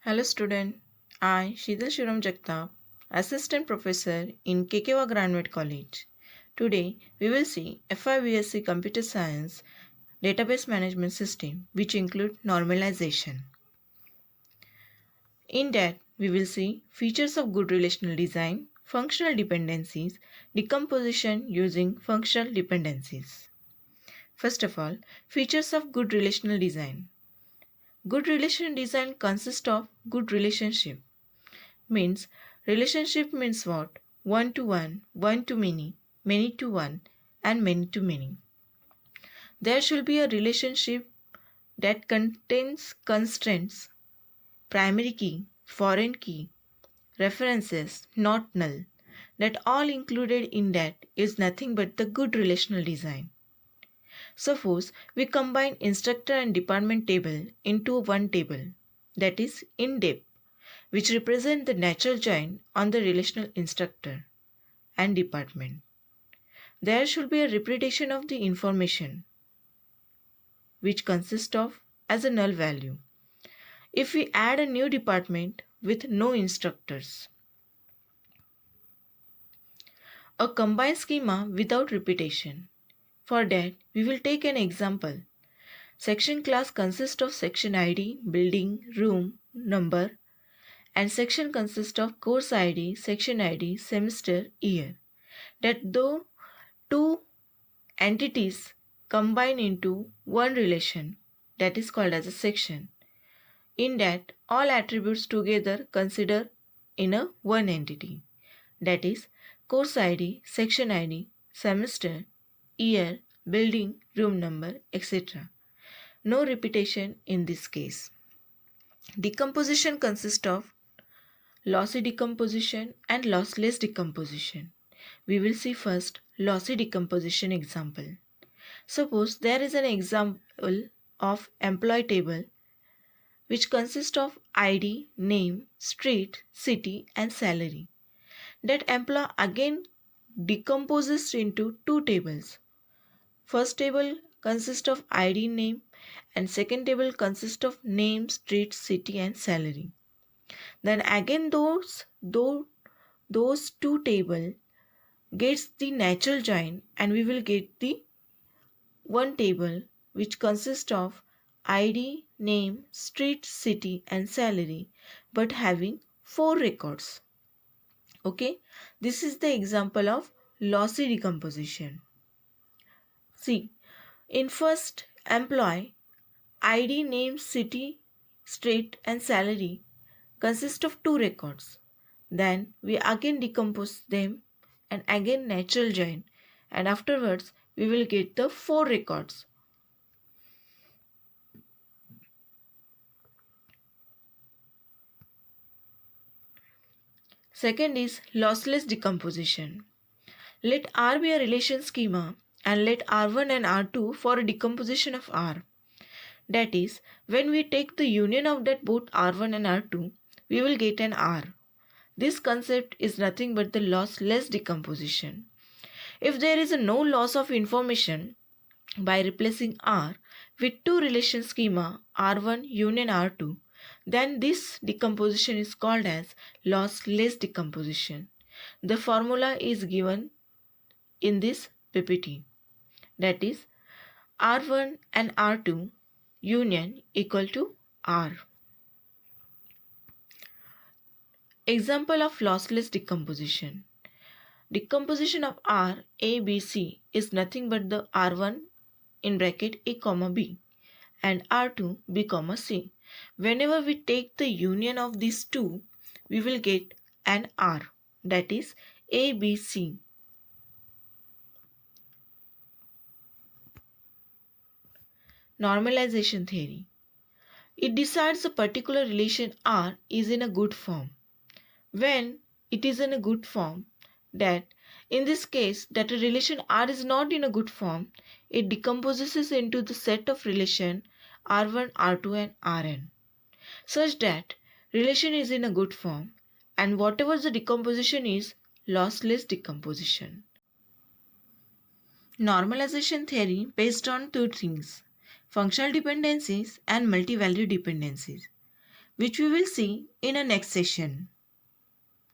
Hello student, I Shidal Shiram Jagtap, Assistant Professor in Kekewa Graduate College. Today we will see FIBSc Computer Science Database Management System which include normalization. In that we will see features of good relational design, functional dependencies, decomposition using functional dependencies. First of all, features of good relational design. Good relational design consists of good relationship. Means relationship means what? One to many, many to one, and many to many. There should be a relationship that contains constraints, primary key, foreign key, references, not null. That all included in that is nothing but the good relational design. Suppose we combine instructor and department table into one table, that is indep, which represent the natural join on the relational instructor and department. There should be a repetition of the information which consists of as a null value. If we add a new department with no instructors, a combined schema without repetition. For that, we will take an example. Section class consists of section ID, building, room, number, and section consists of course ID, section ID, semester, year. That though two entities combine into one relation, that is called as a section. In that, all attributes together consider in a one entity, that is course ID, section ID, semester, year, building, room number, etc. No repetition in this case. Decomposition consists of lossy decomposition and lossless decomposition. We will see first lossy decomposition example. Suppose there is an example of employee table which consists of ID, name, street, city and salary. That employee again decomposes into two tables. First table consists of ID, name and second table consists of name, street, city and salary. Then again those two table gets the natural join and we will get the one table which consists of ID, name, street, city and salary but having four records. Okay, this is the example of lossy decomposition. See, in first employee, ID, name, city, street and salary consist of two records. Then we again decompose them and again natural join and afterwards we will get the four records. Second is lossless decomposition. Let R be a relation schema and let R1 and R2 for a decomposition of R. That is, when we take the union of that both R1 and R2, we will get an R. This concept is nothing but the lossless decomposition. If there is no loss of information by replacing R with two relation schema R1 union R2, then this decomposition is called as lossless decomposition. The formula is given in this PPT. That is R1 and R2 union equal to R. Example of lossless decomposition. Decomposition of R, A, B, C is nothing but the R1 in bracket A, comma B and R2, B, comma C. Whenever we take the union of these two, we will get an R, that is A, B, C. Normalization theory. It decides a particular relation R is in a good form. When it is in a good form, that in this case that a relation R is not in a good form, it decomposes into the set of relation R1, R2 and Rn such that relation is in a good form and whatever the decomposition is lossless decomposition. Normalization theory based on two things: functional dependencies and multi-value dependencies. which we will see in a next session.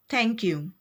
Thank you.